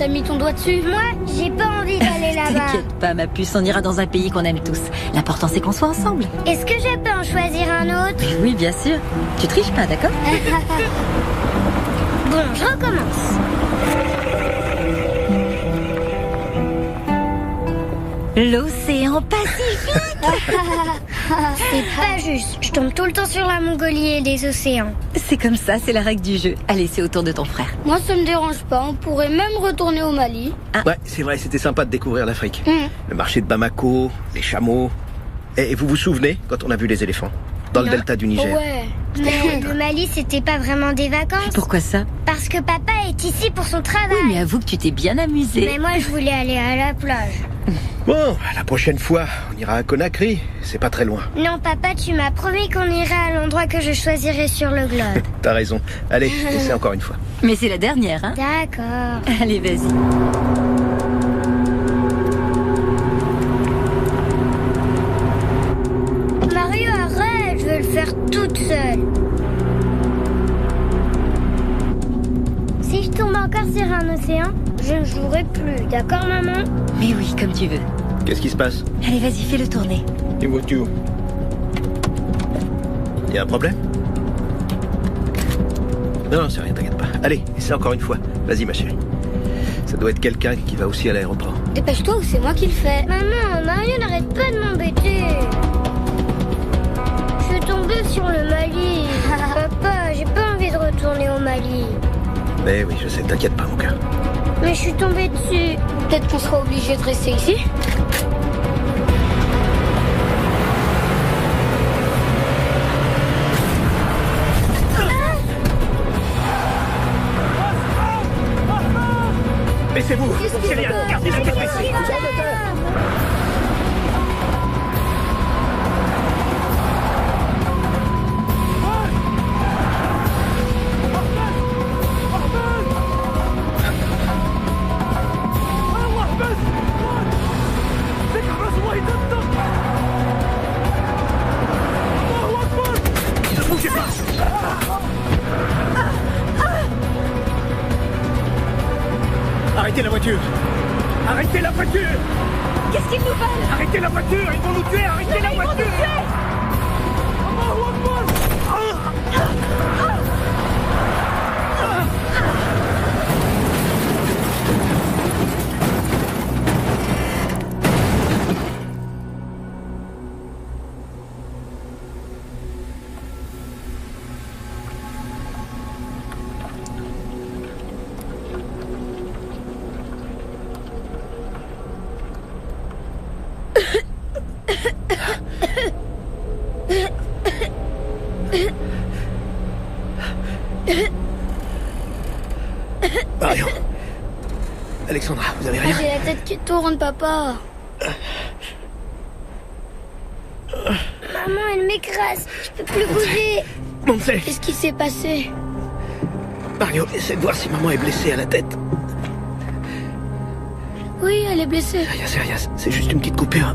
mis ton doigt dessus? Moi, j'ai pas envie d'aller là-bas. T'inquiète pas, ma puce, on ira dans un pays qu'on aime tous. L'important, c'est qu'on soit ensemble. Est-ce que je peux en choisir un autre? Oui, bien sûr. Tu triches pas, d'accord? Bon, je recommence. L'océan Pacifique. C'est pas juste. Je tombe tout le temps sur la Mongolie et les océans. C'est comme ça, c'est la règle du jeu. Allez, c'est au tour de ton frère. Moi, ça me dérange pas. On pourrait même retourner au Mali. Ouais, c'est vrai, c'était sympa de découvrir l'Afrique. Le marché de Bamako, les chameaux. Et vous vous souvenez quand on a vu les éléphants dans le delta du Niger? Ouais. Mais le Mali, c'était pas vraiment des vacances. Pourquoi ça? Parce que papa est ici pour son travail. Oui, mais avoue que tu t'es bien amusé. Mais moi, je voulais aller à la plage. Bon, la prochaine fois, on ira à Conakry. C'est pas très loin. Non, papa, tu m'as promis qu'on irait à l'endroit que je choisirais sur le globe. T'as raison. Allez, essaie encore une fois. Mais c'est la dernière, hein? D'accord. Allez, vas-y. Mario, arrête, je veux le faire toute seule. Si je tombe encore sur un océan, je ne jouerai plus, d'accord, maman? Mais oui, comme tu veux. Qu'est-ce qui se passe? Allez, vas-y, fais-le tourner. Et voiture. Y a un problème? Non, c'est rien, t'inquiète pas. Allez, essaie encore une fois. Vas-y, ma chérie. Ça doit être quelqu'un qui va aussi à l'aéroport. Dépêche-toi ou c'est moi qui le fais. Maman, Mario n'arrête pas de m'embêter. Je suis tombée sur le Mali. Papa, j'ai pas envie de retourner au Mali. Mais oui, je sais, t'inquiète pas, mon cœur. Mais je suis tombée dessus. Peut-être qu'on sera obligé de rester ici. Mais c'est vous! C'est rien! Gardez la tête ici! Ne bougez pas! Arrêtez la voiture! Arrêtez la voiture! Qu'est-ce qu'ils nous veulent? Arrêtez la voiture! Ils vont nous tuer! Arrêtez la voiture! Marion. Alexandra, vous avez rien? J'ai la tête qui tourne, papa. Maman, elle m'écrase. Je peux plus bouger. Monse, Qu'est-ce qui s'est passé? Mario, essaie de voir si maman est blessée à la tête. Oui, elle est blessée. C'est rien, c'est juste une petite coupure.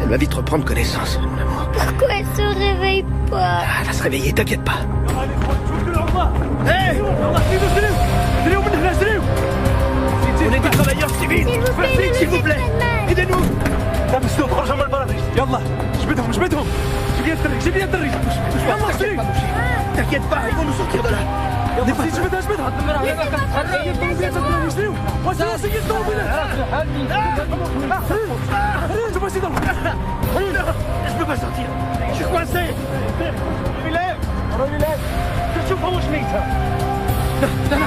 Elle va vite reprendre connaissance, mon amour. Pourquoi elle se réveille pas? Ah, elle va se réveiller, t'inquiète pas. Hé! On est des travailleurs civils! S'il vous plaît! Aidez-nous! T'inquiète pas, ils vont nous sortir de là! Je peux pas sortir! Je suis coincé! Non,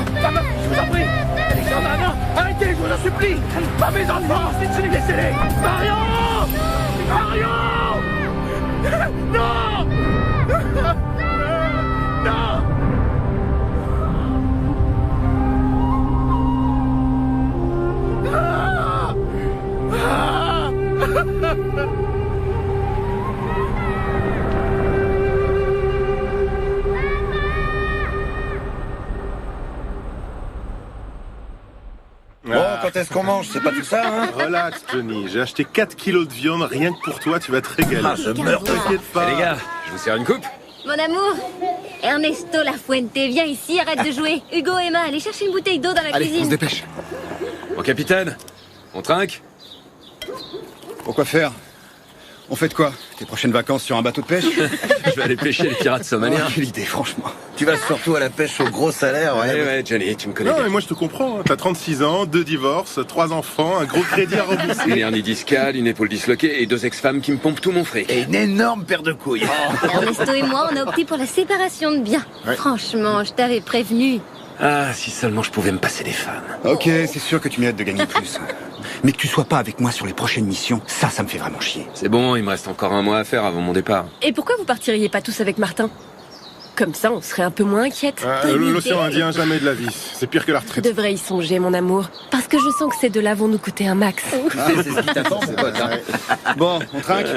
je vous en prie! Alexandra, non! Arrêtez, je vous en supplie! Pas mes enfants! Laissez-les! Marion! Marion! Non! Non! Bon, quand est-ce qu'on mange? C'est pas tout ça, hein? Relax, Johnny. J'ai acheté 4 kilos de viande rien que pour toi. Tu vas te régaler. Ah, je meurs. T'inquiète pas. Les gars, je vous sers une coupe? Mon amour, Ernesto Lafuente, viens ici, arrête de jouer. Hugo, Emma, allez chercher une bouteille d'eau dans la Allez, on se cuisine. dépêche. Mon capitaine, on trinque? Pourquoi faire? On fait de quoi? Tes prochaines vacances sur un bateau de pêche? Je vais aller pêcher les pirates somaliens. Quelle idée, franchement. Tu vas surtout à la pêche au gros salaire, Ouais, Johnny, tu me connais Non, bien. mais moi je te comprends. T'as 36 ans, 2 divorces, 3 enfants, un gros crédit à rembourser. Une hernie discale, une épaule disloquée et 2 ex-femmes qui me pompent tout mon fric. Et une énorme paire de couilles. Ernesto et moi, on a opté pour la séparation de biens. Ouais. Franchement, je t'avais prévenu. Ah, si seulement je pouvais me passer des femmes. Ok, c'est sûr que tu mérites de gagner plus. Mais que tu sois pas avec moi sur les prochaines missions, ça me fait vraiment chier. C'est bon, il me reste encore un mois à faire avant mon départ. Et pourquoi vous partiriez pas tous avec Martin? Comme ça, on serait un peu moins inquiète. L'océan Indien, jamais de la vie. C'est pire que la Tu retraite. devrais y songer, mon amour. Parce que je sens que ces deux-là vont nous coûter un max. C'est ce qui t'attend, c'est pas ça. Bon, on trinque.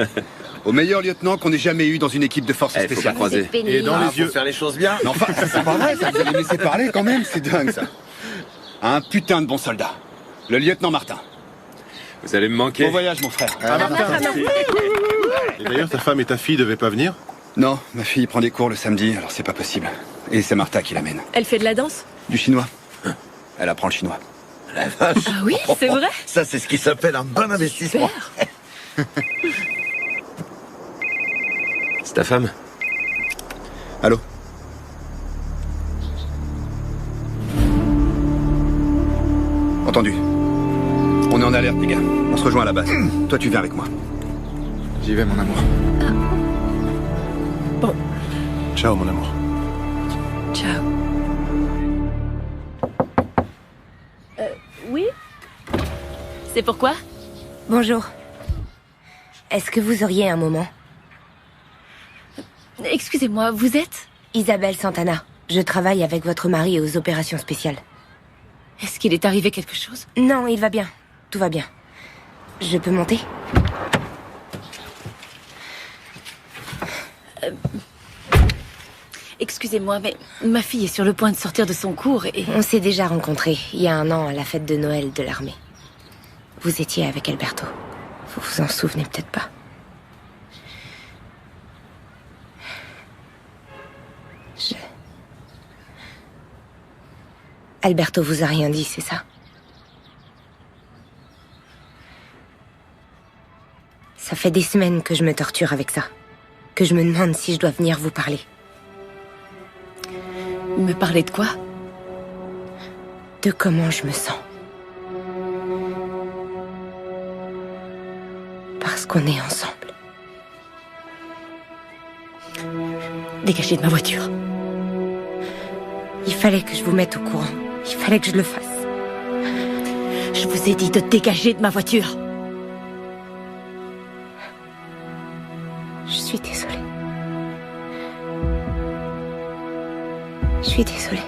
Au meilleur lieutenant qu'on ait jamais eu dans une équipe de forces Faut pas spéciales. croiser. Et dans les yeux. Faut faire les choses bien. Mais enfin, c'est pas vrai, ça, vous allez me laisser parler quand même, c'est dingue ça. Un putain de bon soldat. Le lieutenant Martin. Vous allez me manquer. Bon voyage, mon frère. Et d'ailleurs, ta femme et ta fille devaient pas venir? Non, ma fille prend des cours le samedi, alors c'est pas possible. Et c'est Martha qui l'amène. Elle fait de la danse? Du chinois. Elle apprend le chinois. La vache. Ah oui, c'est vrai? Ça, c'est ce qui s'appelle un bon investissement. C'est ta femme? Allô? Entendu. On est en alerte, les gars. On se rejoint à la base. Toi, tu viens avec moi. J'y vais, mon amour. Bon, Ciao, mon amour. ciao. Oui? C'est pourquoi? Bonjour. Est-ce que vous auriez un moment? Excusez-moi, vous êtes? Isabelle Santana. Je travaille avec votre mari aux opérations spéciales. Est-ce qu'il est arrivé quelque chose? Non, il va bien. Tout va bien. Je peux monter? Excusez-moi, mais ma fille est sur le point de sortir de son cours et... On s'est déjà rencontrés il y a 1 an à la fête de Noël de l'armée. Vous étiez avec Alberto. Vous vous en souvenez peut-être pas. Alberto vous a rien dit, c'est ça? Ça fait des semaines que je me torture avec ça. Que je me demande si je dois venir vous parler. Me parler de quoi? De comment je me sens. Parce qu'on est ensemble. Dégagez de ma voiture. Il fallait que je vous mette au courant. Il fallait que je le fasse. Je vous ai dit de dégager de ma voiture. Je suis désolée. Je suis désolée.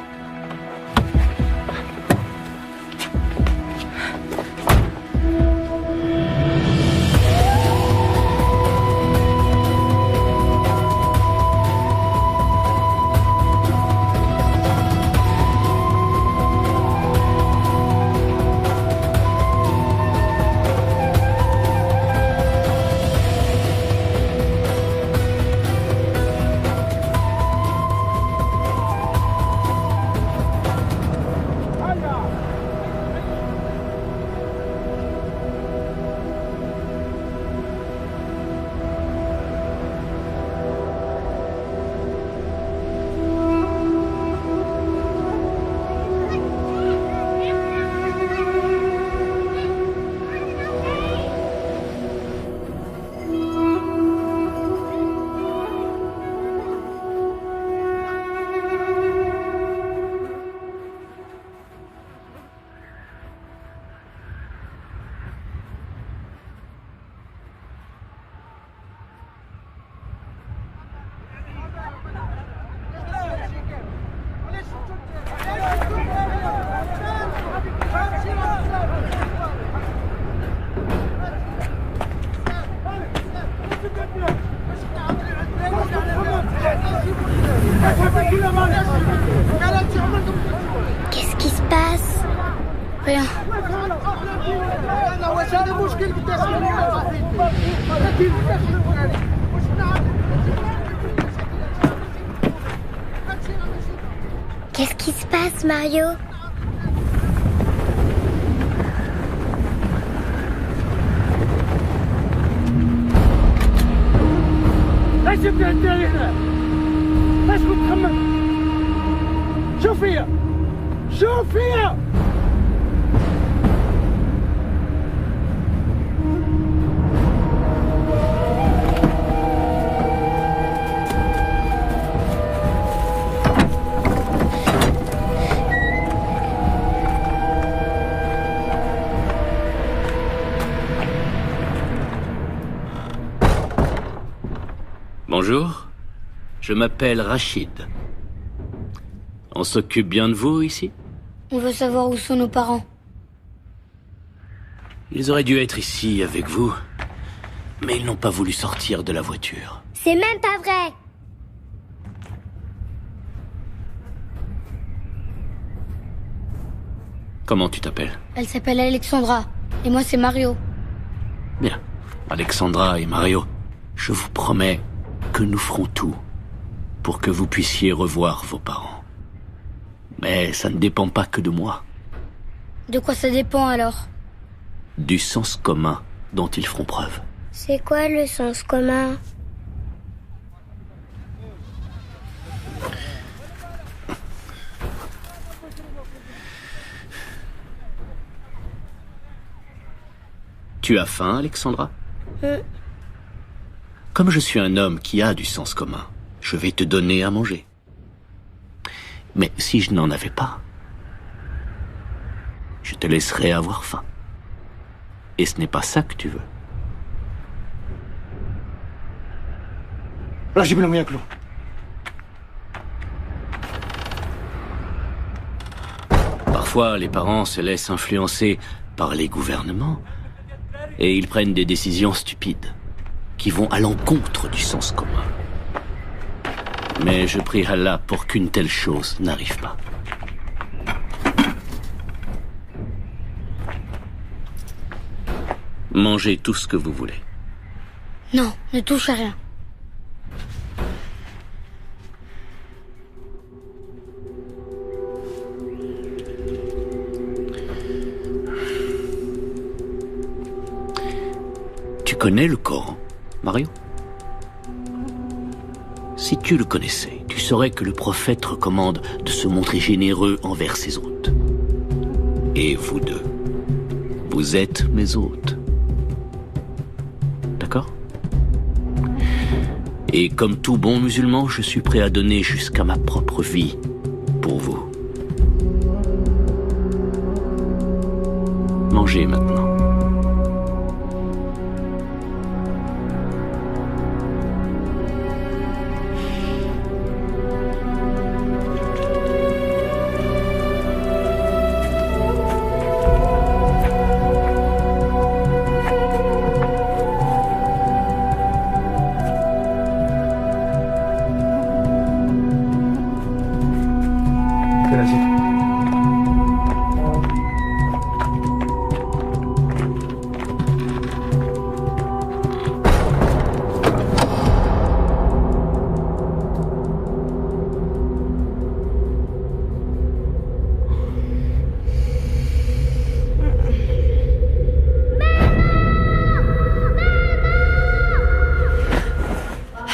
Qu'est-ce qui se passe? Rien. Qu'est-ce qui se passe, Mario? Bonjour, je m'appelle Rachid. On s'occupe bien de vous ici? On veut savoir où sont nos parents. Ils auraient dû être ici avec vous, mais ils n'ont pas voulu sortir de la voiture. C'est même pas vrai. Comment tu t'appelles? Elle s'appelle Alexandra. Et moi, c'est Mario. Bien. Alexandra et Mario, je vous promets que nous ferons tout pour que vous puissiez revoir vos parents. Mais ça ne dépend pas que de moi. De quoi ça dépend alors? Du sens commun dont ils feront preuve. C'est quoi le sens commun? Tu as faim, Alexandra? Comme je suis un homme qui a du sens commun, je vais te donner à manger. Mais si je n'en avais pas, je te laisserai avoir faim. Et ce n'est pas ça que tu veux. Là, j'ai bien clos. Parfois, les parents se laissent influencer par les gouvernements et ils prennent des décisions stupides qui vont à l'encontre du sens commun. Mais je prie Allah pour qu'une telle chose n'arrive pas. Mangez tout ce que vous voulez. Non, ne touche à rien. Tu connais le Coran, Mario? Si tu le connaissais, tu saurais que le prophète recommande de se montrer généreux envers ses hôtes. Et vous deux, vous êtes mes hôtes. D'accord? Et comme tout bon musulman, je suis prêt à donner jusqu'à ma propre vie pour vous. Mangez maintenant.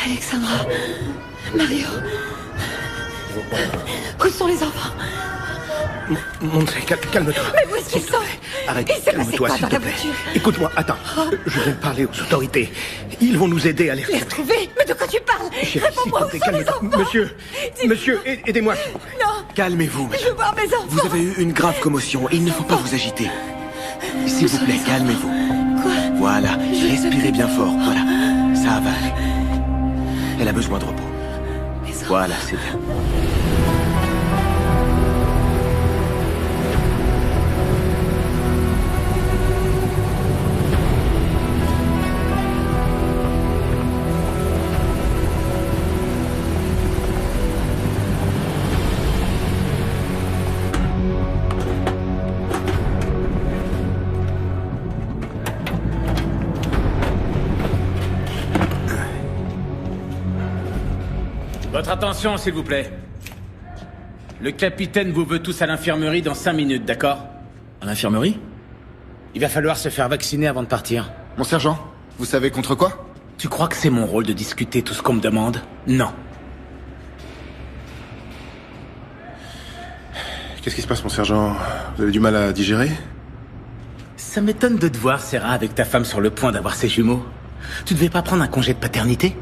Alexandra, Mario, où sont les enfants? Montrez, calme-toi. Mais où est-ce qu'ils sont? Arrête, il s'est passé calme-toi, quoi s'il dans te la plaît. voiture? Écoute-moi, attends. Je viens de parler aux autorités. Ils vont nous aider à les Les retrouver. retrouver? Mais de quoi tu parles? Chérie, s'il Réponds-moi, te où plaît, sont les calme-toi. enfants? Monsieur, aidez-moi, s'il vous plaît. Non, Calmez-vous, je veux voir mes enfants. vous avez eu une grave commotion. Il ne faut pas vous agiter. S'il vous plaît, calmez-vous. Quoi? Voilà, respirez bien fort. Voilà, ça va aller. Elle a besoin de repos. Voilà, c'est bien. Votre attention, s'il vous plaît. Le capitaine vous veut tous à l'infirmerie dans 5 minutes, d'accord? À l'infirmerie? Il va falloir se faire vacciner avant de partir. Mon sergent, vous savez contre quoi? Tu crois que c'est mon rôle de discuter tout ce qu'on me demande? Non. Qu'est-ce qui se passe, mon sergent? Vous avez du mal à digérer? Ça m'étonne de te voir, Sarah, avec ta femme sur le point d'avoir ses jumeaux. Tu devais pas prendre un congé de paternité?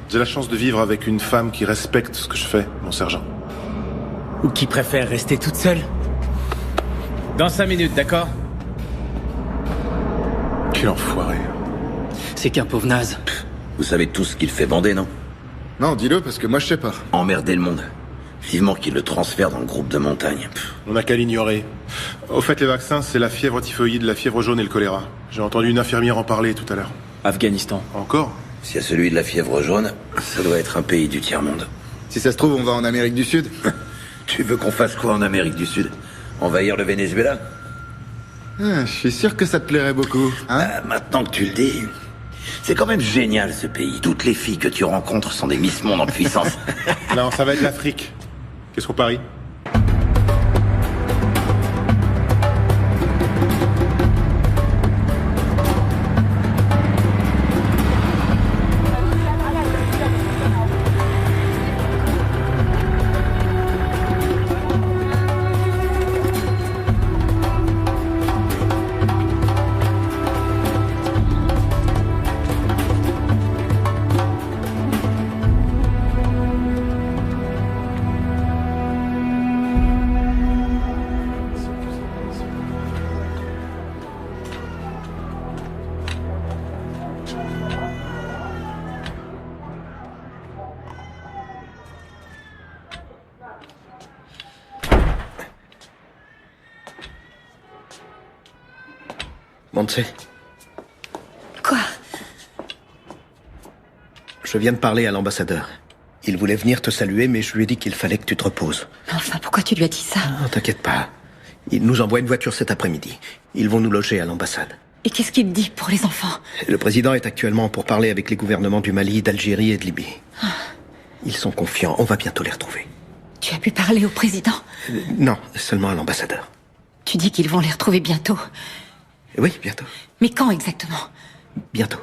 J'ai la chance de vivre avec une femme qui respecte ce que je fais, mon sergent. Ou qui préfère rester toute seule? Dans 5 minutes, d'accord? Quel enfoiré. C'est qu'un pauvre naze. Vous savez tous ce qu'il fait bander, non? Non, dis-le, parce que moi je sais pas. Emmerder le monde. Vivement qu'il le transfère dans le groupe de montagne. On n'a qu'à l'ignorer. Au fait, les vaccins, c'est la fièvre typhoïde, la fièvre jaune et le choléra. J'ai entendu une infirmière en parler tout à l'heure. Afghanistan. Encore? S'il y a celui de la fièvre jaune, ça doit être un pays du tiers-monde. Si ça se trouve, on va en Amérique du Sud. Tu veux qu'on fasse quoi en Amérique du Sud? Envahir le Venezuela? Je suis sûr que ça te plairait beaucoup. Hein? Maintenant que tu le dis... C'est quand même génial, ce pays. Toutes les filles que tu rencontres sont des Miss Monde en puissance. Non, ça va être l'Afrique. Qu'est-ce qu'on parie? Montse. Quoi? Je viens de parler à l'ambassadeur. Il voulait venir te saluer, mais je lui ai dit qu'il fallait que tu te reposes. Mais enfin, pourquoi tu lui as dit ça? Non, t'inquiète pas. Il nous envoie une voiture cet après-midi. Ils vont nous loger à l'ambassade. Et qu'est-ce qu'il dit pour les enfants? Le président est actuellement pour parler avec les gouvernements du Mali, d'Algérie et de Libye. Ils sont confiants, on va bientôt les retrouver. Tu as pu parler au président? Non, seulement à l'ambassadeur. Tu dis qu'ils vont les retrouver bientôt? Oui, bientôt. Mais quand exactement? Bientôt.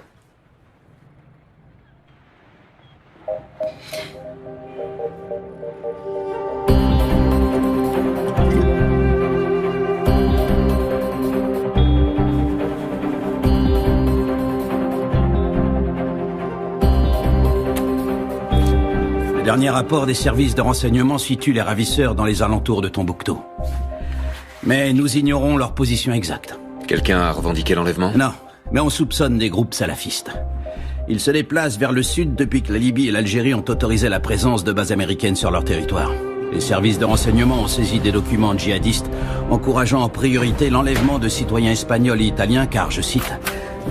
Le dernier rapport des services de renseignement situe les ravisseurs dans les alentours de Tombouctou. Mais nous ignorons leur position exacte. Quelqu'un a revendiqué l'enlèvement? Non, mais on soupçonne des groupes salafistes. Ils se déplacent vers le sud depuis que la Libye et l'Algérie ont autorisé la présence de bases américaines sur leur territoire. Les services de renseignement ont saisi des documents djihadistes encourageant en priorité l'enlèvement de citoyens espagnols et italiens car, je cite,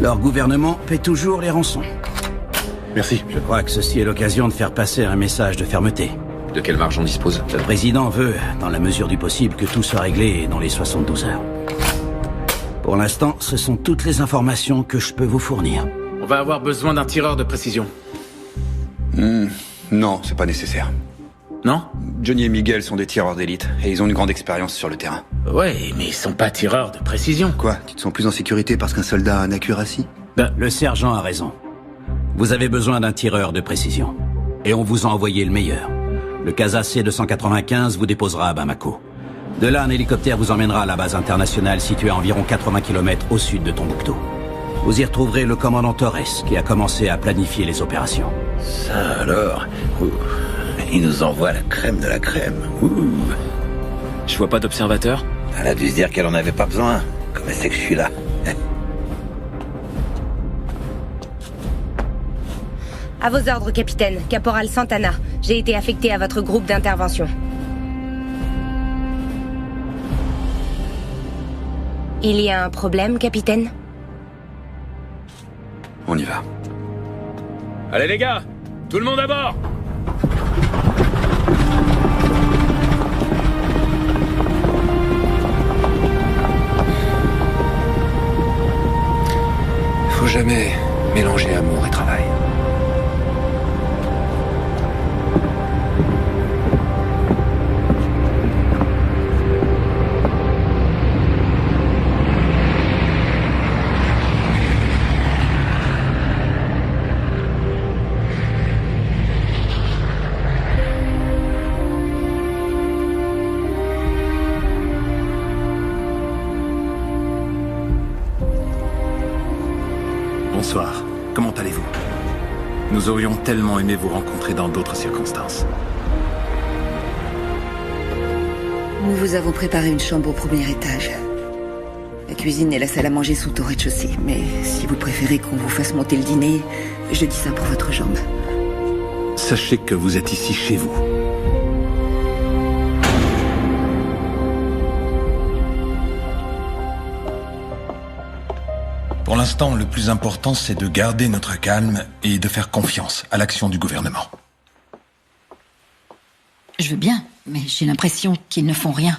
leur gouvernement paie toujours les rançons. Merci. Je crois que ceci est l'occasion de faire passer un message de fermeté. De quelle marge on dispose? Le président veut, dans la mesure du possible, que tout soit réglé dans les 72 heures. Pour l'instant, ce sont toutes les informations que je peux vous fournir. On va avoir besoin d'un tireur de précision. Non, c'est pas nécessaire. Non? Johnny et Miguel sont des tireurs d'élite, et ils ont une grande expérience sur le terrain. Ouais, mais ils sont pas tireurs de précision. Quoi? Tu te sens plus en sécurité parce qu'un soldat a un accuracy? Le sergent a raison. Vous avez besoin d'un tireur de précision. Et on vous a envoyé le meilleur. Le Casa C-295 vous déposera à Bamako. De là, un hélicoptère vous emmènera à la base internationale située à environ 80 km au sud de Tombouctou. Vous y retrouverez le commandant Torres, qui a commencé à planifier les opérations. Ça alors? Il nous envoie la crème de la crème. Je vois pas d'observateur. Elle a dû se dire qu'elle en avait pas besoin. Comme elle sait que je suis là. À vos ordres, capitaine. Caporal Santana. J'ai été affecté à votre groupe d'intervention. Il y a un problème, capitaine? On y va. Allez les gars, tout le monde à bord! Faut jamais mélanger amour et travail. Bonsoir. Comment allez-vous? Nous aurions tellement aimé vous rencontrer dans d'autres circonstances. Nous vous avons préparé une chambre au premier étage. La cuisine et la salle à manger sont au rez-de-chaussée. Mais si vous préférez qu'on vous fasse monter le dîner, je dis ça pour votre jambe. Sachez que vous êtes ici chez vous. Pour l'instant, le plus important, c'est de garder notre calme et de faire confiance à l'action du gouvernement. Je veux bien, mais j'ai l'impression qu'ils ne font rien.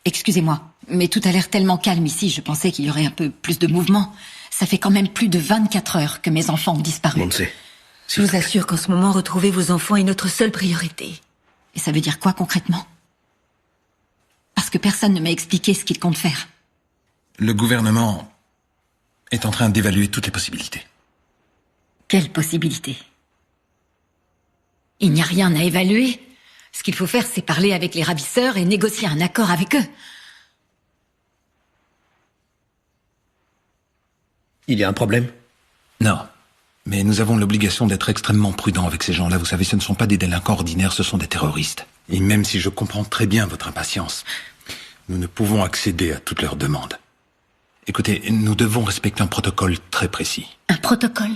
Excusez-moi, mais tout a l'air tellement calme ici, je pensais qu'il y aurait un peu plus de mouvement. Ça fait quand même plus de 24 heures que mes enfants ont disparu. Je vous assure qu'en ce moment, retrouver vos enfants est notre seule priorité. Et ça veut dire quoi concrètement? Parce que personne ne m'a expliqué ce qu'il compte faire. Le gouvernement est en train d'évaluer toutes les possibilités. Quelle possibilité? Il n'y a rien à évaluer. Ce qu'il faut faire, c'est parler avec les ravisseurs et négocier un accord avec eux. Il y a un problème? Non. Mais nous avons l'obligation d'être extrêmement prudents avec ces gens-là. Vous savez, ce ne sont pas des délinquants ordinaires, ce sont des terroristes. Et même si je comprends très bien votre impatience, nous ne pouvons accéder à toutes leurs demandes. Écoutez, nous devons respecter un protocole très précis. Un protocole?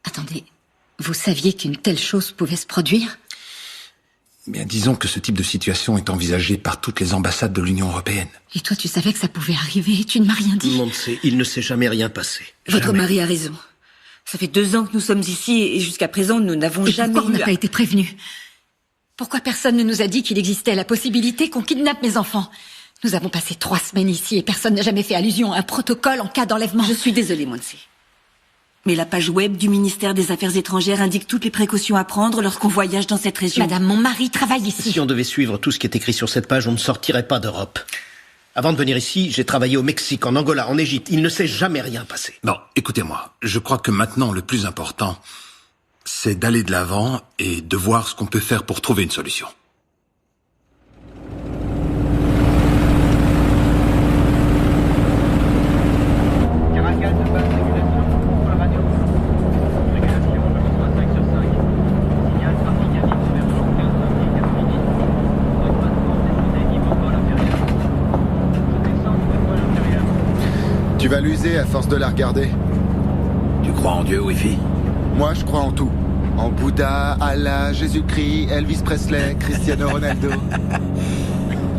Attendez, vous saviez qu'une telle chose pouvait se produire? Bien, disons que ce type de situation est envisagé par toutes les ambassades de l'Union européenne. Et toi, tu savais que ça pouvait arriver et tu ne m'as rien dit? Monse, il ne s'est jamais rien passé. Votre mari a raison. Ça fait 2 ans que nous sommes ici et jusqu'à présent, nous n'avons jamais pourquoi on n'a pas été prévenus? Pourquoi personne ne nous a dit qu'il existait la possibilité qu'on kidnappe mes enfants? Nous avons passé 3 semaines ici et personne n'a jamais fait allusion à un protocole en cas d'enlèvement. Je suis désolée, Monse. Mais la page web du ministère des Affaires étrangères indique toutes les précautions à prendre lorsqu'on voyage dans cette région. Madame, mon mari travaille ici. Si on devait suivre tout ce qui est écrit sur cette page, on ne sortirait pas d'Europe. Avant de venir ici, j'ai travaillé au Mexique, en Angola, en Égypte. Il ne s'est jamais rien passé. Bon, écoutez-moi. Je crois que maintenant, le plus important, c'est d'aller de l'avant et de voir ce qu'on peut faire pour trouver une solution. Tu vas l'user à force de la regarder. Tu crois en Dieu, Wi-Fi? Moi, je crois en tout. En Bouddha, Allah, Jésus-Christ, Elvis Presley, Cristiano Ronaldo.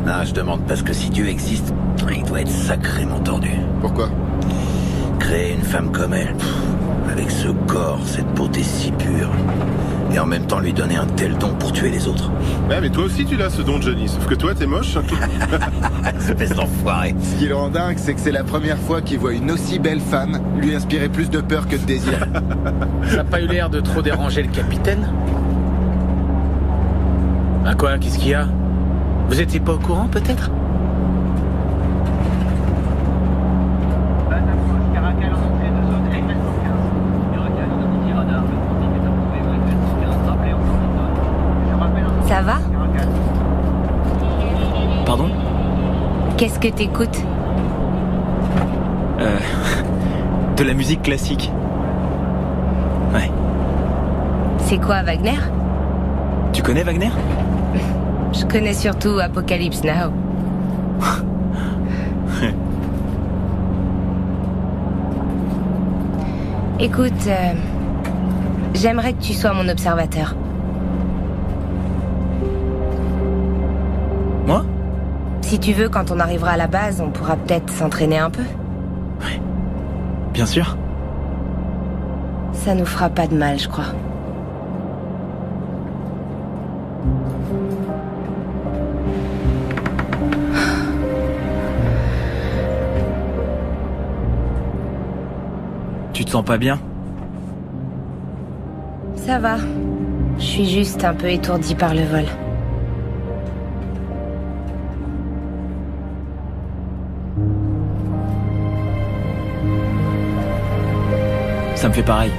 Non, je demande parce que si Dieu existe, il doit être sacrément tordu. Pourquoi? Créer une femme comme elle, avec ce corps, cette beauté si pure, et en même temps lui donner un tel don pour tuer les autres. Ouais, mais toi aussi tu l'as ce don, Johnny, sauf que toi t'es moche. Espèce d'enfoiré. Ce qui le rend dingue, c'est que c'est la première fois qu'il voit une aussi belle femme lui inspirer plus de peur que de désir. Ça n'a pas eu l'air de trop déranger le capitaine? Ah quoi, qu'est-ce qu'il y a? Vous étiez pas au courant, peut-être? Ça va? Pardon? Qu'est-ce que t'écoutes? De la musique classique. Ouais. C'est quoi, Wagner? Tu connais Wagner? Je connais surtout Apocalypse Now. Écoute, j'aimerais que tu sois mon observateur. Moi? Si tu veux, quand on arrivera à la base, on pourra peut-être s'entraîner un peu. Ouais. Bien sûr. Ça nous fera pas de mal, je crois. Tu te sens pas bien? Ça va. Je suis juste un peu étourdie par le vol. Ça me fait pareil.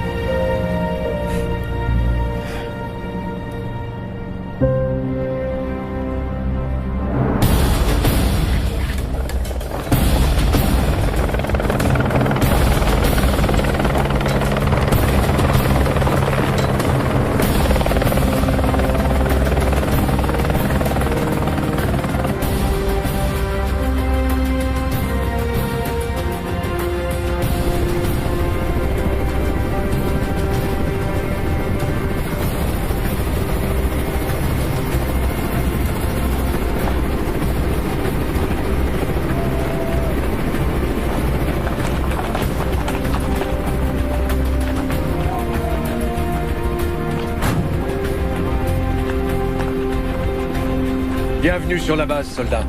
Bienvenue sur la base, soldat.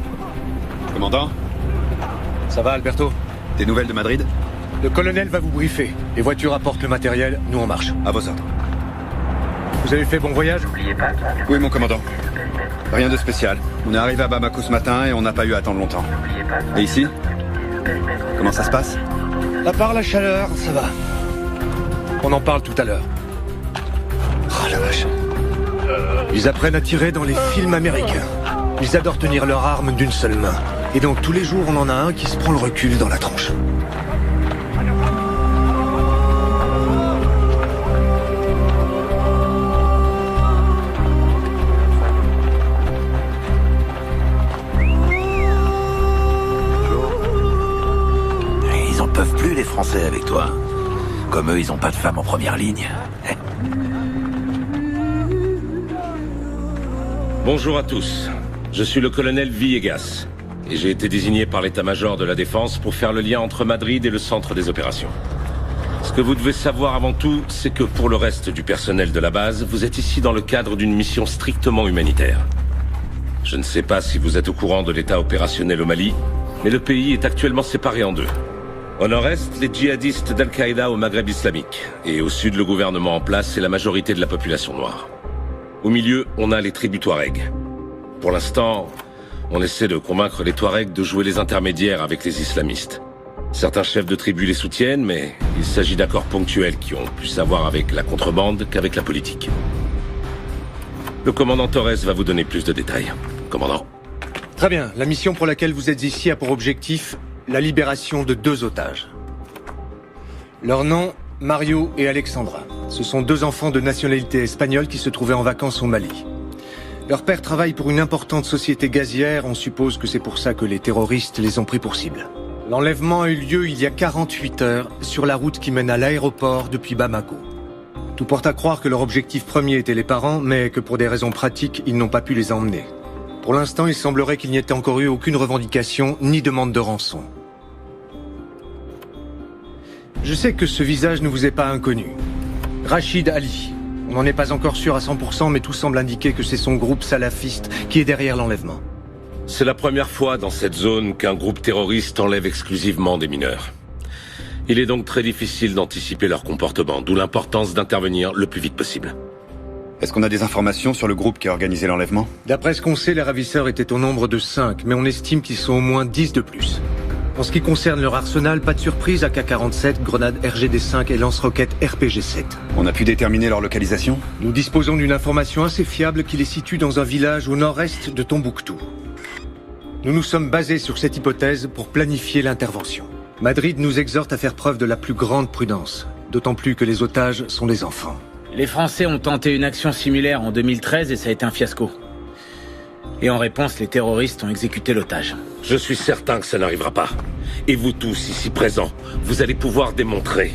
Commandant? Ça va, Alberto? Des nouvelles de Madrid? Le colonel va vous briefer. Les voitures apportent le matériel, nous on marche. À vos ordres. Vous avez fait bon voyage? Oui, mon commandant. Rien de spécial. On est arrivé à Bamako ce matin et on n'a pas eu à attendre longtemps. Et ici? Comment ça se passe? À part la chaleur, ça va. On en parle tout à l'heure. Oh la vache. Ils apprennent à tirer dans les films américains. Ils adorent tenir leur arme d'une seule main. Et donc tous les jours, on en a un qui se prend le recul dans la tronche. Ils en peuvent plus, les Français, avec toi. Comme eux, ils ont pas de femmes en première ligne. Bonjour à tous. Je suis le colonel Villegas. Et j'ai été désigné par l'état-major de la Défense pour faire le lien entre Madrid et le centre des opérations. Ce que vous devez savoir avant tout, c'est que pour le reste du personnel de la base, vous êtes ici dans le cadre d'une mission strictement humanitaire. Je ne sais pas si vous êtes au courant de l'état opérationnel au Mali, mais le pays est actuellement séparé en deux. Au nord-est, les djihadistes d'Al-Qaïda au Maghreb islamique, et au sud, le gouvernement en place et la majorité de la population noire. Au milieu, on a les tribus Touaregs. Pour l'instant, on essaie de convaincre les Touaregs de jouer les intermédiaires avec les islamistes. Certains chefs de tribus les soutiennent, mais il s'agit d'accords ponctuels qui ont plus à voir avec la contrebande qu'avec la politique. Le commandant Torres va vous donner plus de détails. Commandant. Très bien. La mission pour laquelle vous êtes ici a pour objectif la libération de 2 otages. Leur nom, Mario et Alexandra. Ce sont 2 enfants de nationalité espagnole qui se trouvaient en vacances au Mali. Leur père travaille pour une importante société gazière, on suppose que c'est pour ça que les terroristes les ont pris pour cible. L'enlèvement a eu lieu il y a 48 heures, sur la route qui mène à l'aéroport depuis Bamako. Tout porte à croire que leur objectif premier était les parents, mais que pour des raisons pratiques, ils n'ont pas pu les emmener. Pour l'instant, il semblerait qu'il n'y ait encore eu aucune revendication, ni demande de rançon. Je sais que ce visage ne vous est pas inconnu. Rachid Ali. On n'en est pas encore sûr à 100%, mais tout semble indiquer que c'est son groupe salafiste qui est derrière l'enlèvement. C'est la première fois dans cette zone qu'un groupe terroriste enlève exclusivement des mineurs. Il est donc très difficile d'anticiper leur comportement, d'où l'importance d'intervenir le plus vite possible. Est-ce qu'on a des informations sur le groupe qui a organisé l'enlèvement? D'après ce qu'on sait, les ravisseurs étaient au nombre de 5, mais on estime qu'ils sont au moins 10 de plus. En ce qui concerne leur arsenal, pas de surprise, AK-47, grenades RGD-5 et lance-roquettes RPG-7. On a pu déterminer leur localisation? Nous disposons d'une information assez fiable qui les situe dans un village au nord-est de Tombouctou. Nous nous sommes basés sur cette hypothèse pour planifier l'intervention. Madrid nous exhorte à faire preuve de la plus grande prudence, d'autant plus que les otages sont des enfants. Les Français ont tenté une action similaire en 2013 et ça a été un fiasco. Et en réponse, les terroristes ont exécuté l'otage. Je suis certain que ça n'arrivera pas. Et vous tous, ici présents, vous allez pouvoir démontrer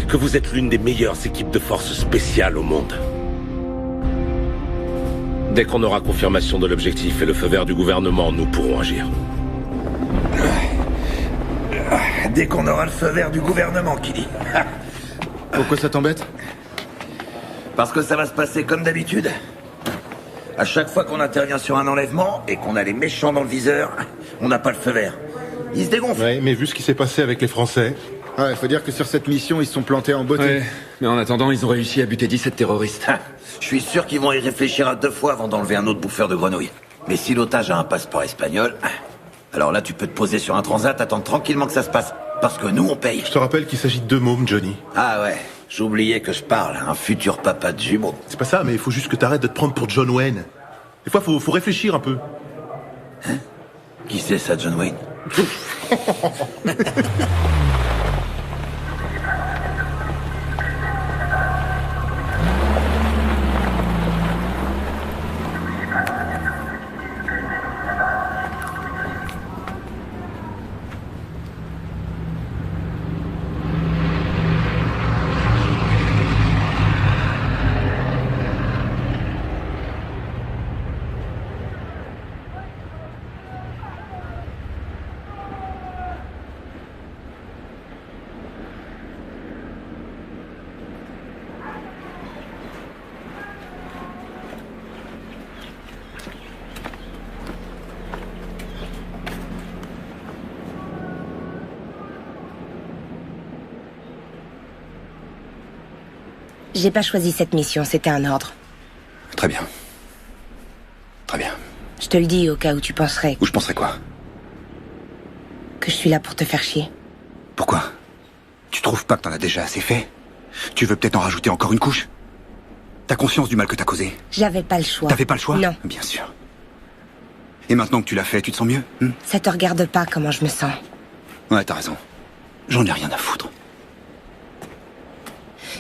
que vous êtes l'une des meilleures équipes de forces spéciales au monde. Dès qu'on aura confirmation de l'objectif et le feu vert du gouvernement, nous pourrons agir. Dès qu'on aura le feu vert du gouvernement, qui dit. Pourquoi ça t'embête? Parce que ça va se passer comme d'habitude. À chaque fois qu'on intervient sur un enlèvement et qu'on a les méchants dans le viseur, on n'a pas le feu vert. Ils se dégonflent. Ouais, mais vu ce qui s'est passé avec les Français... Ouais, faut dire que sur cette mission, ils se sont plantés en beauté. Ouais, mais en attendant, ils ont réussi à buter 17 terroristes. Je suis sûr qu'ils vont y réfléchir à 2 fois avant d'enlever un autre bouffeur de grenouilles. Mais si l'otage a un passeport espagnol, alors là, tu peux te poser sur un transat, attendre tranquillement que ça se passe. Parce que nous, on paye. Je te rappelle qu'il s'agit de 2 mômes, Johnny. Ah ouais, j'oubliais que je parle à un futur papa de jumeaux. C'est pas ça, mais il faut juste que t'arrêtes de te prendre pour John Wayne. Des fois, faut réfléchir un peu. Hein? Qui c'est ça, John Wayne? J'ai pas choisi cette mission, c'était un ordre. Très bien. Très bien. Je te le dis au cas où tu penserais... Ou je penserais quoi? Que je suis là pour te faire chier. Pourquoi? Tu trouves pas que t'en as déjà assez fait? Tu veux peut-être en rajouter encore une couche? T'as conscience du mal que t'as causé? J'avais pas le choix. T'avais pas le choix? Non. Bien sûr. Et maintenant que tu l'as fait, tu te sens mieux? Ça te regarde pas comment je me sens. Ouais, t'as raison. J'en ai rien à foutre.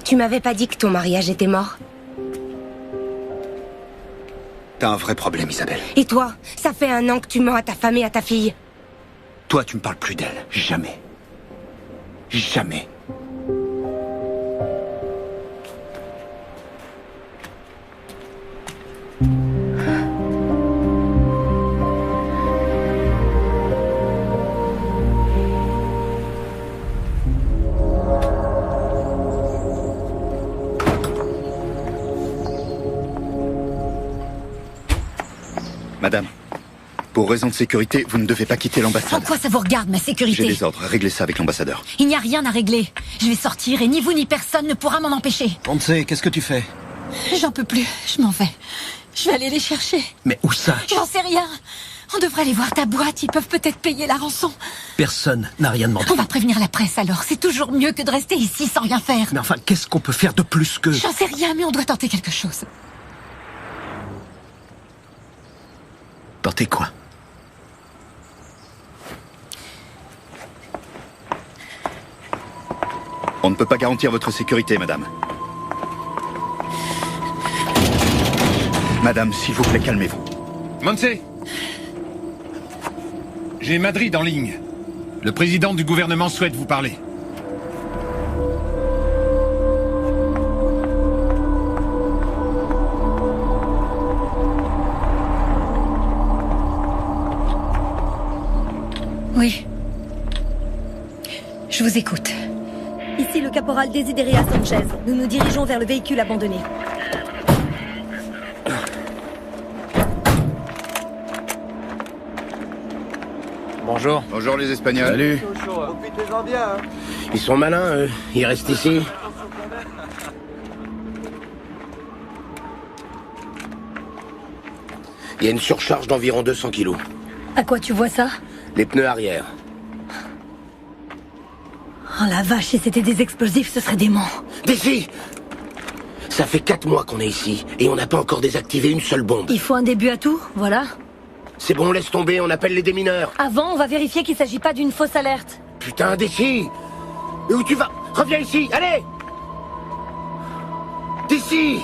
Tu m'avais pas dit que ton mariage était mort? T'as un vrai problème, Isabelle. Et toi? Ça fait 1 an que tu mens à ta femme et à ta fille. Toi, tu me parles plus d'elle. Jamais. Jamais. Madame, pour raison de sécurité, vous ne devez pas quitter l'ambassade. En quoi ça vous regarde, ma sécurité? J'ai des ordres, réglez ça avec l'ambassadeur. Il n'y a rien à régler. Je vais sortir et ni vous ni personne ne pourra m'en empêcher. On ne sait, qu'est-ce que tu fais? J'en peux plus, je m'en vais. Je vais aller les chercher. Mais où ça? J'en sais rien. On devrait aller voir ta boîte, ils peuvent peut-être payer la rançon. Personne n'a rien demandé. On va prévenir la presse alors, c'est toujours mieux que de rester ici sans rien faire. Mais enfin, qu'est-ce qu'on peut faire de plus que... J'en sais rien, mais on doit tenter quelque chose. Tenter quoi? On ne peut pas garantir votre sécurité, madame. Madame, s'il vous plaît, calmez-vous. Montse, j'ai Madrid en ligne. Le président du gouvernement souhaite vous parler. Oui. Je vous écoute. Ici le caporal Desideria Sanchez. Nous nous dirigeons vers le véhicule abandonné. Bonjour. Bonjour les Espagnols. Salut. Profitez-en bien. Hein. Ils sont malins, eux. Ils restent ici. Il y a une surcharge d'environ 200 kilos. À quoi tu vois ça? Les pneus arrière. Oh la vache, si c'était des explosifs, ce serait dément. D'ici! Ça fait 4 mois qu'on est ici, et on n'a pas encore désactivé une seule bombe. Il faut un début à tout, voilà. C'est bon, laisse tomber, on appelle les démineurs. Avant, on va vérifier qu'il s'agit pas d'une fausse alerte. Putain, d'ici! Et où tu vas? Reviens ici, allez! D'ici!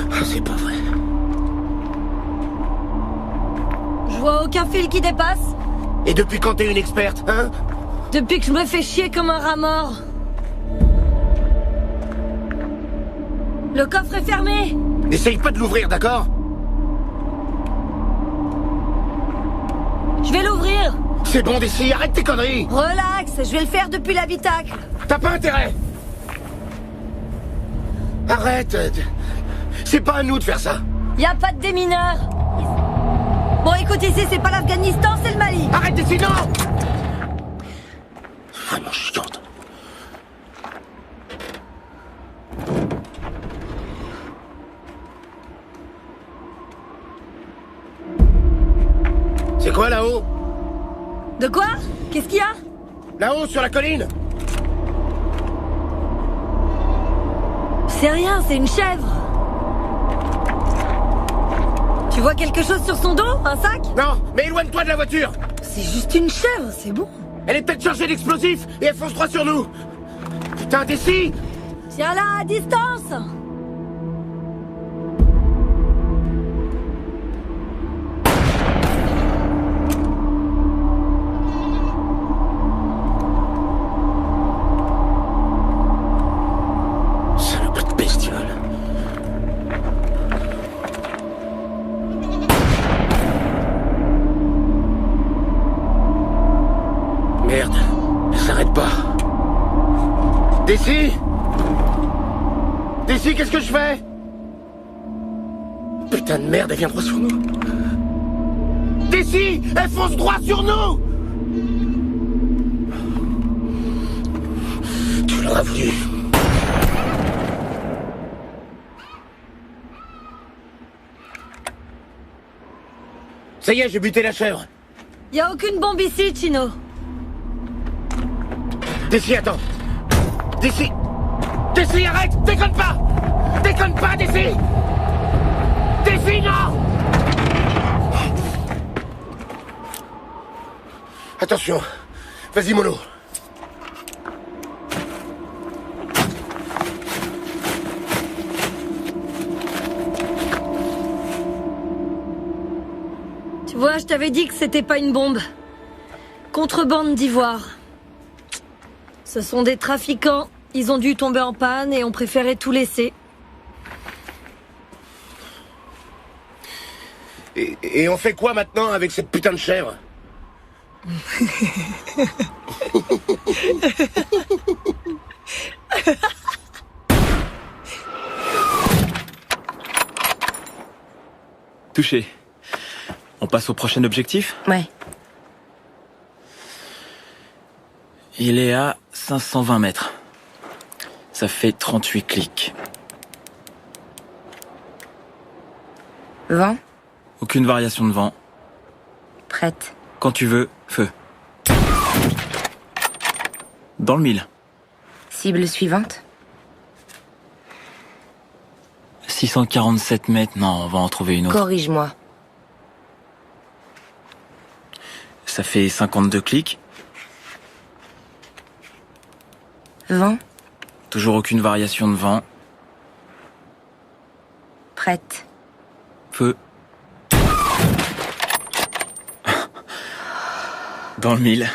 Oh, c'est pas vrai. Je vois aucun fil qui dépasse. Et depuis quand t'es une experte, hein? Depuis que je me fais chier comme un rat mort. Le coffre est fermé. N'essaye pas de l'ouvrir, d'accord? Je vais l'ouvrir. C'est bon, d'ici, arrête tes conneries. Relax, je vais le faire depuis l'habitacle. T'as pas intérêt. Arrête. C'est pas à nous de faire ça. Y a pas de démineurs. Bon, écoute, ici, c'est pas l'Afghanistan, c'est le Mali. Arrête d'ici, non! Vraiment chiante. C'est quoi là-haut? De quoi? Qu'est-ce qu'il y a? Là-haut, sur la colline? C'est rien, c'est une chèvre. Tu vois quelque chose sur son dos? Un sac? Non, mais éloigne-toi de la voiture. C'est juste une chèvre, c'est bon. Elle est peut-être chargée d'explosifs et elle fonce droit sur nous. Putain, d'ici! Tiens là, à distance. Salope de bestiole. Merde, elle s'arrête pas. D'ici! D'ici, qu'est-ce que je fais? Putain de merde, elle vient droit sur nous. D'ici! Elle fonce droit sur nous! tu l'auras voulu. Ça y est, j'ai buté la chèvre. Y a aucune bombe ici, Chino. D'ici, attends. D'ici. D'ici, arrête. Déconne pas. Déconne pas, d'ici. D'ici, non. Attention. Vas-y, mollo. Tu vois, je t'avais dit que c'était pas une bombe. Contrebande d'ivoire. Ce sont des trafiquants. Ils ont dû tomber en panne et ont préféré tout laisser. Et on fait quoi maintenant avec cette putain de chèvre? Touché. On passe au prochain objectif? Ouais. Il est à 520 mètres. Ça fait 38 clics. Vent? Aucune variation de vent. Prête. Quand tu veux, feu. Dans le mille. Cible suivante? 647 mètres, non, on va en trouver une autre. Corrige-moi. Ça fait 52 clics. Vent? Toujours aucune variation de vent. Prête. Feu. Dans le mille.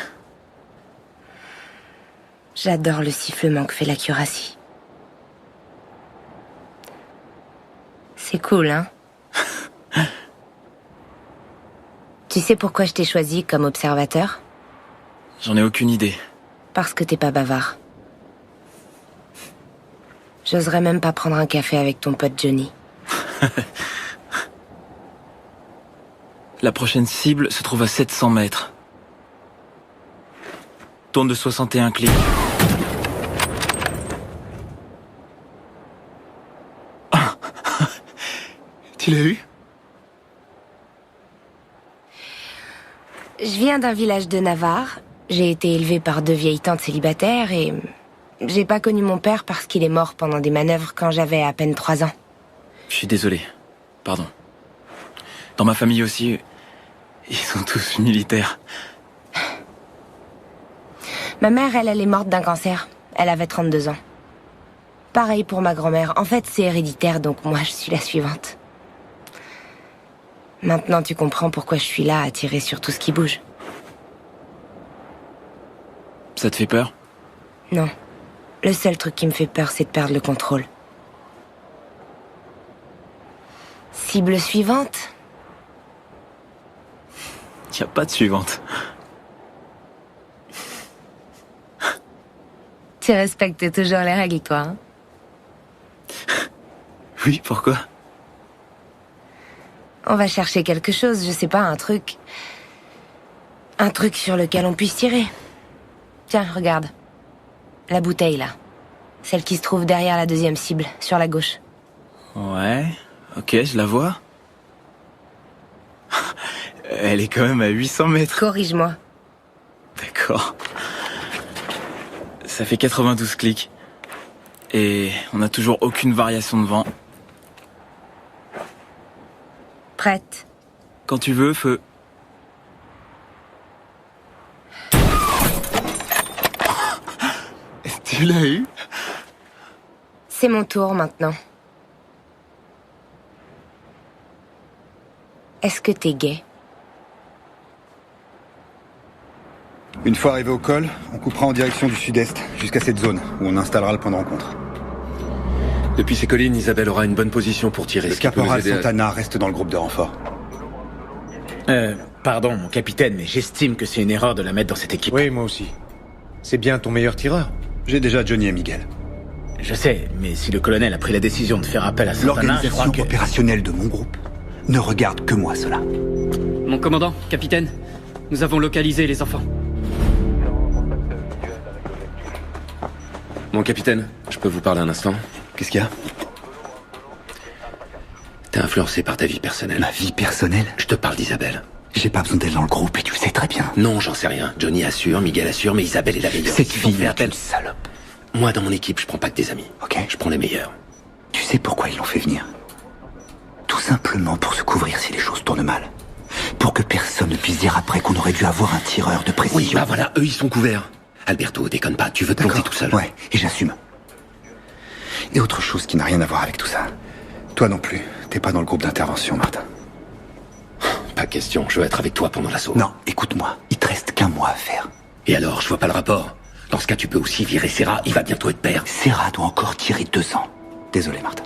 J'adore le sifflement que fait la cuirassie. C'est cool, hein? Tu sais pourquoi je t'ai choisi comme observateur? J'en ai aucune idée. Parce que t'es pas bavard. J'oserais même pas prendre un café avec ton pote Johnny. La prochaine cible se trouve à 700 mètres. Tourne de 61 clics. Ah. Tu l'as eu? Je viens d'un village de Navarre. J'ai été élevée par 2 vieilles tantes célibataires et j'ai pas connu mon père parce qu'il est mort pendant des manœuvres quand j'avais à peine 3 ans. Je suis désolé. Pardon. Dans ma famille aussi, ils sont tous militaires. Ma mère, elle est morte d'un cancer. Elle avait 32 ans. Pareil pour ma grand-mère. En fait, c'est héréditaire, donc moi, je suis la suivante. Maintenant, tu comprends pourquoi je suis là à tirer sur tout ce qui bouge. Ça te fait peur? Non. Le seul truc qui me fait peur, c'est de perdre le contrôle. Cible suivante? Y a pas de suivante. Tu respectes toujours les règles, toi, hein? Oui, pourquoi? On va chercher quelque chose, je sais pas, un truc. Un truc sur lequel on puisse tirer. Tiens, regarde. La bouteille, là. Celle qui se trouve derrière la deuxième cible, sur la gauche. Ouais, ok, je la vois. Elle est quand même à 800 mètres. Corrige-moi. D'accord. Ça fait 92 clics. Et on n'a toujours aucune variation de vent. Prête. Quand tu veux, feu. Tu l'as eu? C'est mon tour maintenant. Est-ce que t'es gay? Une fois arrivé au col, on coupera en direction du sud-est, jusqu'à cette zone, où on installera le point de rencontre. Depuis ces collines, Isabelle aura une bonne position pour tirer. Le caporal Santana reste dans le groupe de renfort. Pardon, mon capitaine, mais j'estime que c'est une erreur de la mettre dans cette équipe. Oui, moi aussi. C'est bien ton meilleur tireur. J'ai déjà Johnny et Miguel. Je sais, mais si le colonel a pris la décision de faire appel à Santana, je crois L'organisation que... opérationnelle de mon groupe ne regarde que moi, cela. Mon commandant, capitaine, nous avons localisé les enfants. Mon capitaine, je peux vous parler un instant? Qu'est-ce qu'il y a? T'es influencé par ta vie personnelle. Ma vie personnelle? Je te parle d'Isabelle. J'ai pas besoin d'elle dans le groupe et tu le sais très bien. Non, j'en sais rien. Johnny assure, Miguel assure, mais Isabelle est la meilleure. Cette fille fait est une salope. Moi, dans mon équipe, je prends pas que des amis. Ok. Je prends les meilleurs. Tu sais pourquoi ils l'ont fait venir? Tout simplement pour se couvrir si les choses tournent mal. Pour que personne ne puisse dire après qu'on aurait dû avoir un tireur de précision. Oui, bah voilà, eux ils sont couverts. Alberto, déconne pas, tu veux te planter tout seul. Ouais, et j'assume. Et autre chose qui n'a rien à voir avec tout ça. Toi non plus, t'es pas dans le groupe d'intervention, Martin. Pas question, je veux être avec toi pendant l'assaut. Non, écoute-moi, il te reste qu'un mois à faire. Et alors, je vois pas le rapport. Dans ce cas, tu peux aussi virer Serra, il va bientôt être père. Serra doit encore tirer 2 ans. Désolé, Martin.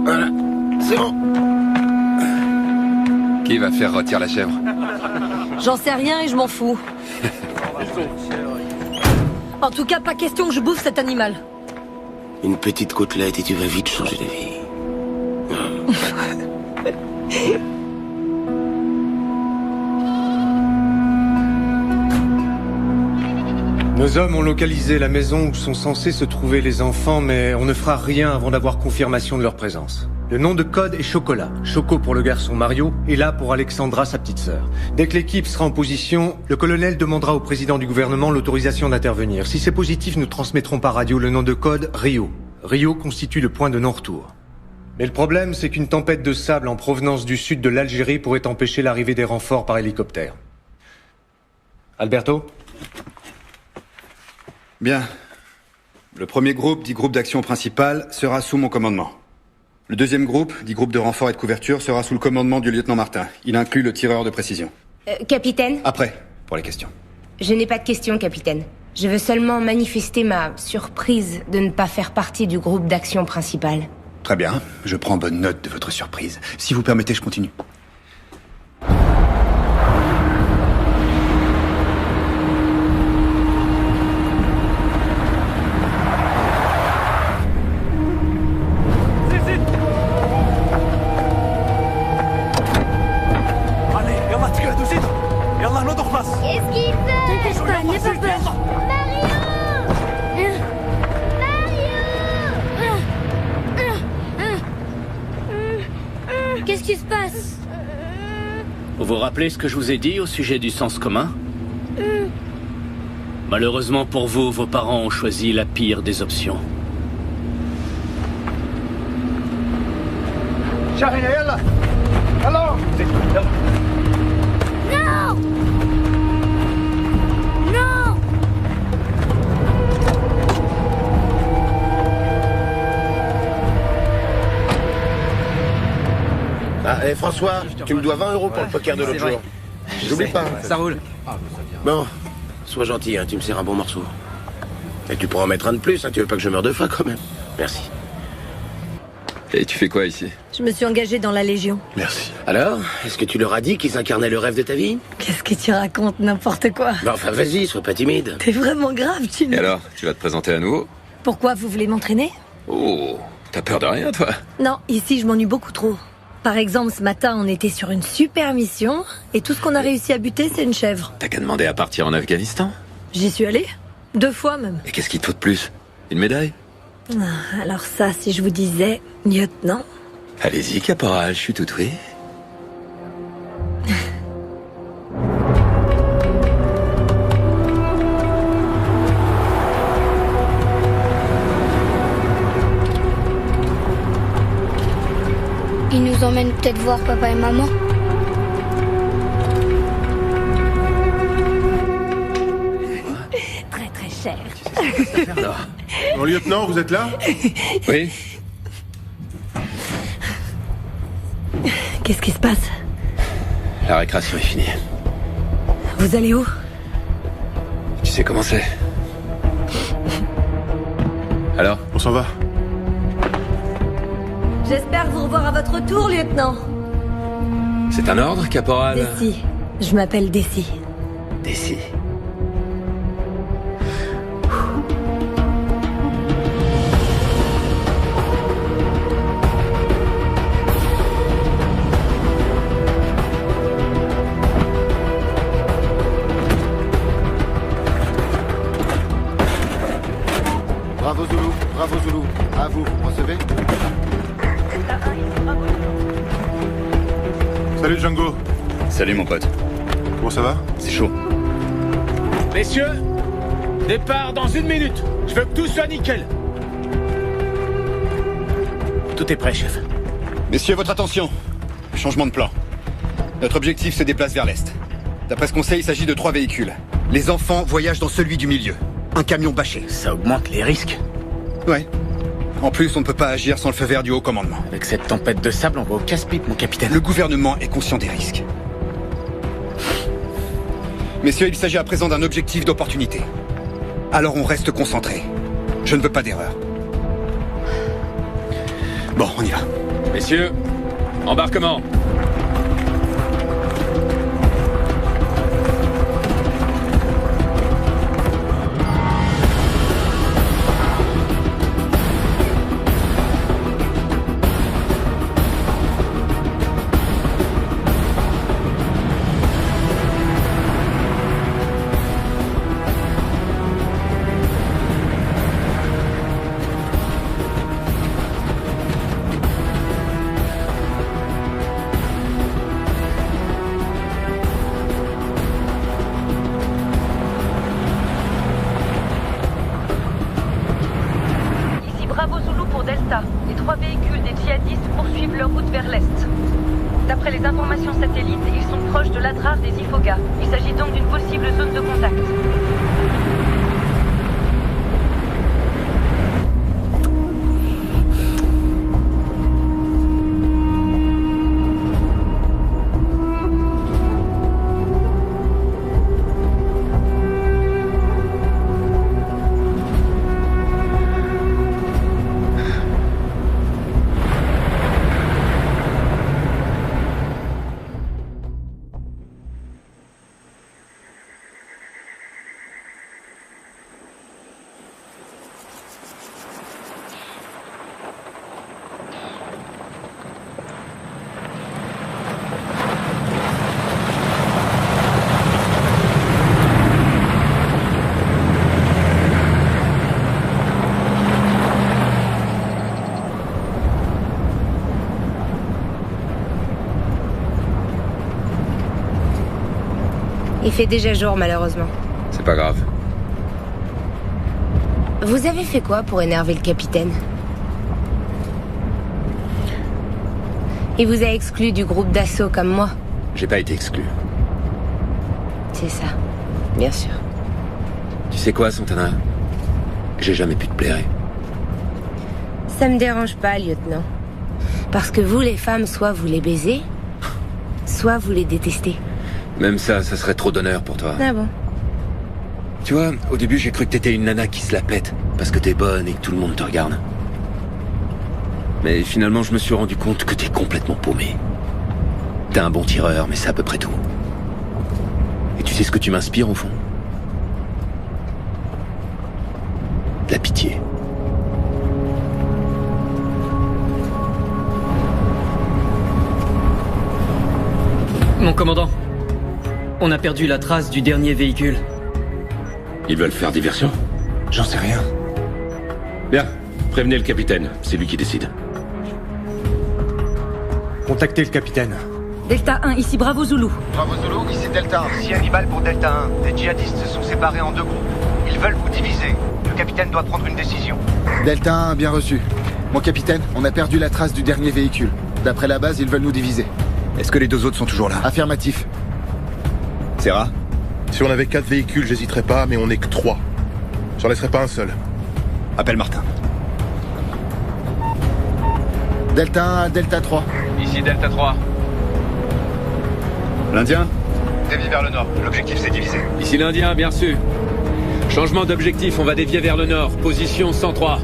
Voilà, c'est bon. Qui va faire rôtir la chèvre? J'en sais rien et je m'en fous. En tout cas, pas question que je bouffe cet animal. Une petite côtelette et tu vas vite changer de vie. Nos hommes ont localisé la maison où sont censés se trouver les enfants, mais on ne fera rien avant d'avoir confirmation de leur présence. Le nom de code est Chocolat. Choco pour le garçon Mario, et là pour Alexandra, sa petite sœur. Dès que l'équipe sera en position, le colonel demandera au président du gouvernement l'autorisation d'intervenir. Si c'est positif, nous transmettrons par radio le nom de code Rio. Rio constitue le point de non-retour. Mais le problème, c'est qu'une tempête de sable en provenance du sud de l'Algérie pourrait empêcher l'arrivée des renforts par hélicoptère. Alberto? Bien. Le premier groupe, dit groupe d'action principal, sera sous mon commandement. Le deuxième groupe, dit groupe de renfort et de couverture, sera sous le commandement du lieutenant Martin. Il inclut le tireur de précision. Capitaine? Après, pour les questions. Je n'ai pas de questions, capitaine. Je veux seulement manifester ma surprise de ne pas faire partie du groupe d'action principal. Très bien, je prends bonne note de votre surprise. Si vous permettez, je continue. Qu'est-ce qui se passe? Vous vous rappelez ce que je vous ai dit au sujet du sens commun? Malheureusement pour vous, vos parents ont choisi la pire des options. Non! Non! Ah, et François, tu me dois 20 € pour le poker de l'autre jour. J'oublie pas. Ça roule. Bon, sois gentil, hein, tu me sers un bon morceau. Et tu pourras en mettre un de plus, hein, tu veux pas que je meure de faim quand même. Merci. Et tu fais quoi ici? Je me suis engagée dans la Légion. Merci. Alors, est-ce que tu leur as dit qu'ils incarnaient le rêve de ta vie? Qu'est-ce que tu racontes? N'importe quoi. Bah enfin, vas-y, sois pas timide. T'es vraiment grave, tu Et alors, tu vas te présenter à nouveau? Pourquoi vous voulez m'entraîner? Oh, t'as peur de rien, toi? Non, ici je m'ennuie beaucoup trop. Par exemple, ce matin, on était sur une super mission, et tout ce qu'on a réussi à buter, c'est une chèvre. T'as qu'à demander à partir en Afghanistan? J'y suis allée. 2 fois même. Et qu'est-ce qu'il te faut de plus? Une médaille? Ah, alors ça, si je vous disais, lieutenant. Allez-y, caporal, je suis tout oui. Il nous emmène peut-être voir papa et maman. Très très cher. Mon lieutenant, vous êtes là? Oui. Qu'est-ce qui se passe? La récréation est finie. Vous allez où? Tu sais comment c'est. Alors? On s'en va. J'espère vous revoir à votre tour, lieutenant. C'est un ordre, caporal? Desi. Je m'appelle Desi. d'ici. Bravo Zulu. À vous, recevez. Salut Django. Salut mon pote. Comment ça va? C'est chaud. Messieurs, départ dans 1 minute. Je veux que tout soit nickel. Tout est prêt, chef. Messieurs, votre attention. Changement de plan. Notre objectif se déplace vers l'est. D'après ce qu'on sait, il s'agit de 3 véhicules. Les enfants voyagent dans celui du milieu. Un camion bâché. Ça augmente les risques. Ouais. En plus, on ne peut pas agir sans le feu vert du haut commandement. Avec cette tempête de sable, on va au casse-pipe, mon capitaine. Le gouvernement est conscient des risques. Messieurs, il s'agit à présent d'un objectif d'opportunité. Alors on reste concentré. Je ne veux pas d'erreur. Bon, on y va. Messieurs, embarquement. Bravo Zulu pour Delta. Les 3 véhicules des djihadistes poursuivent leur route vers l'est. D'après les informations satellites, ils sont proches de l'Adrar des Ifoga. Il s'agit donc d'une possible zone de contact. Il fait déjà jour, malheureusement. C'est pas grave. Vous avez fait quoi pour énerver le capitaine? Il vous a exclu du groupe d'assaut comme moi. J'ai pas été exclu. C'est ça, bien sûr. Tu sais quoi, Santana? J'ai jamais pu te plaire. Ça me dérange pas, lieutenant. Parce que vous, les femmes, soit vous les baisez, soit vous les détestez. Même ça serait trop d'honneur pour toi. Ah bon? Tu vois, au début, j'ai cru que t'étais une nana qui se la pète, parce que t'es bonne et que tout le monde te regarde. Mais finalement, je me suis rendu compte que t'es complètement paumé. T'es un bon tireur, mais c'est à peu près tout. Et tu sais ce que tu m'inspires, au fond? De la pitié. Mon commandant, on a perdu la trace du dernier véhicule. Ils veulent faire diversion? J'en sais rien. Bien, prévenez le capitaine, c'est lui qui décide. Contactez le capitaine. Delta 1, ici Bravo Zulu. Bravo Zulu, ici Delta 1. Ici Hannibal pour Delta 1. Les djihadistes se sont séparés en 2 groupes. Ils veulent vous diviser. Le capitaine doit prendre une décision. Delta 1, bien reçu. Mon capitaine, on a perdu la trace du dernier véhicule. D'après la base, ils veulent nous diviser. Est-ce que les 2 autres sont toujours là? Affirmatif. Serra? Si on avait 4 véhicules, j'hésiterais pas, mais on n'est que 3. J'en laisserai pas un seul. Appelle Martin. Delta 1 à Delta 3. Ici Delta 3. L'Indien? Dévie vers le nord. L'objectif c'est divisé. Ici l'Indien, bien reçu. Changement d'objectif, on va dévier vers le nord. Position 103.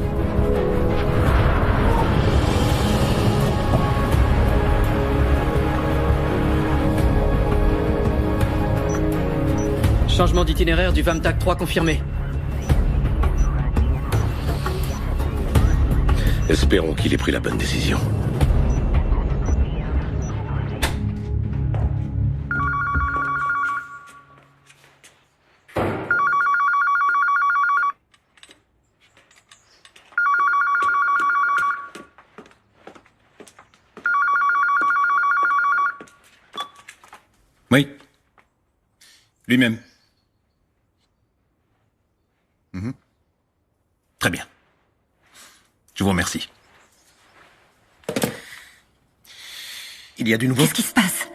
Changement d'itinéraire du VAMTAC 3 confirmé. Espérons qu'il ait pris la bonne décision. Oui. Lui-même. Très bien. Je vous remercie. Il y a du nouveau? Qu'est-ce qui se passe?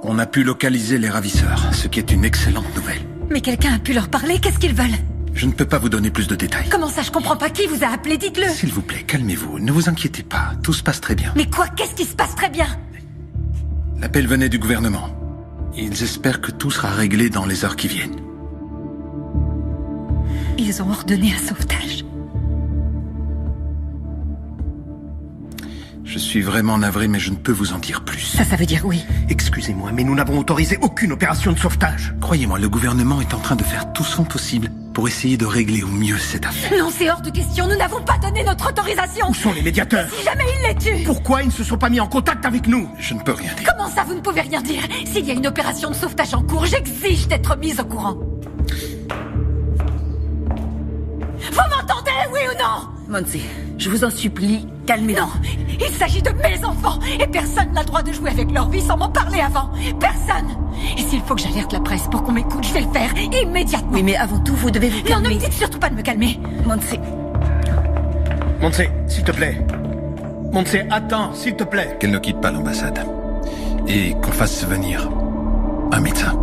On a pu localiser les ravisseurs, ce qui est une excellente nouvelle. Mais quelqu'un a pu leur parler? Qu'est-ce qu'ils veulent? Je ne peux pas vous donner plus de détails. Comment ça, je comprends pas. Qui vous a appelé? Dites-le. S'il vous plaît, calmez-vous. Ne vous inquiétez pas. Tout se passe très bien. Mais quoi? Qu'est-ce qui se passe très bien? L'appel venait du gouvernement. Ils espèrent que tout sera réglé dans les heures qui viennent. Ils ont ordonné un sauvetage. Je suis vraiment navré, mais je ne peux vous en dire plus. Ça veut dire oui. Excusez-moi, mais nous n'avons autorisé aucune opération de sauvetage. Croyez-moi, le gouvernement est en train de faire tout son possible pour essayer de régler au mieux cette affaire. Non, c'est hors de question. Nous n'avons pas donné notre autorisation. Où sont les médiateurs? Si jamais ils les tuent. Pourquoi ils ne se sont pas mis en contact avec nous? Je ne peux rien dire. Comment ça, vous ne pouvez rien dire? S'il y a une opération de sauvetage en cours, j'exige d'être mise au courant. Vous m'entendez, oui ou non? Monty, je vous en supplie, calmez-vous. Non, il s'agit de mes enfants et personne n'a le droit de jouer avec leur vie sans m'en parler avant. Personne. Et s'il faut que j'alerte la presse pour qu'on m'écoute, je vais le faire immédiatement. Oui, mais avant tout, vous devez vous calmer. Non, ne me dites surtout pas de me calmer. Monty. Monty, s'il te plaît. Monty, attends, s'il te plaît. Qu'elle ne quitte pas l'ambassade. Et qu'on fasse venir un médecin.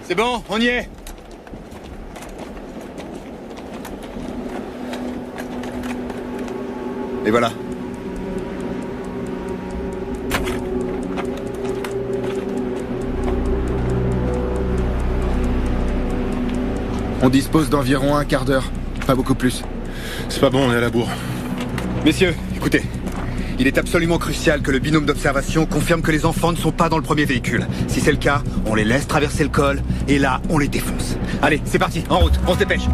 C'est bon, on y est. Et voilà. On dispose d'environ un quart d'heure, pas beaucoup plus. C'est pas bon, on est à la bourre. Messieurs, écoutez. Il est absolument crucial que le binôme d'observation confirme que les enfants ne sont pas dans le premier véhicule. Si c'est le cas, on les laisse traverser le col, et là, on les défonce. Allez, c'est parti, en route, on se dépêche.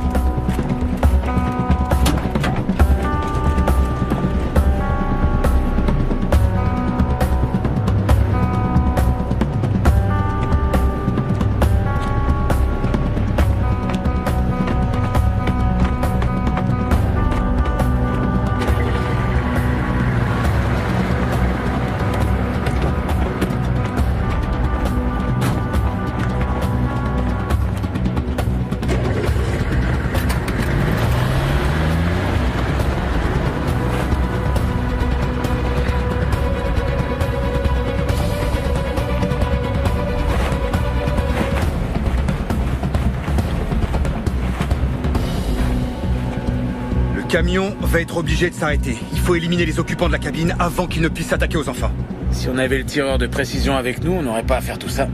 Le camion va être obligé de s'arrêter. Il faut éliminer les occupants de la cabine avant qu'ils ne puissent s'attaquer aux enfants. Si on avait le tireur de précision avec nous, on n'aurait pas à faire tout ça.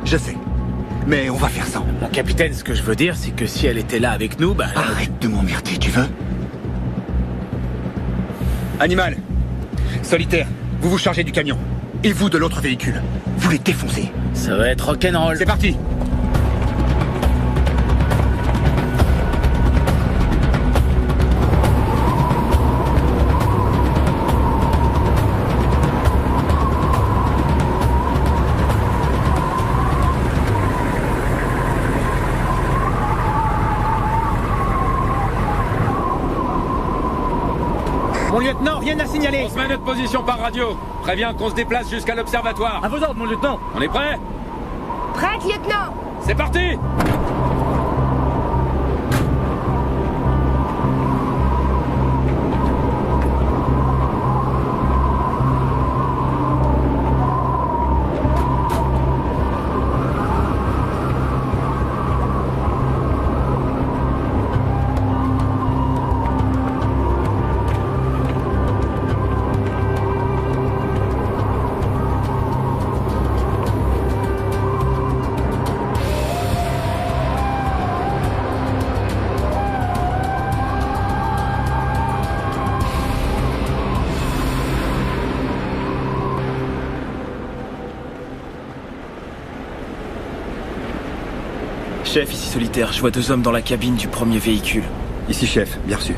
Je sais. Mais on va faire ça. Mon capitaine, ce que je veux dire, c'est que si elle était là avec nous, bah... Arrête de m'emmerder, tu veux? Animal. Solitaire, vous vous chargez du camion. Et vous de l'autre véhicule. Vous les défoncez. Ça va être rock'n'roll. C'est parti. Mon lieutenant, rien à signaler. On se met à notre position par radio. Préviens qu'on se déplace jusqu'à l'observatoire. À vos ordres, mon lieutenant. On est prêt? Prête, lieutenant. C'est parti. Chef, ici Solitaire, je vois 2 hommes dans la cabine du premier véhicule. Ici chef, bien reçu.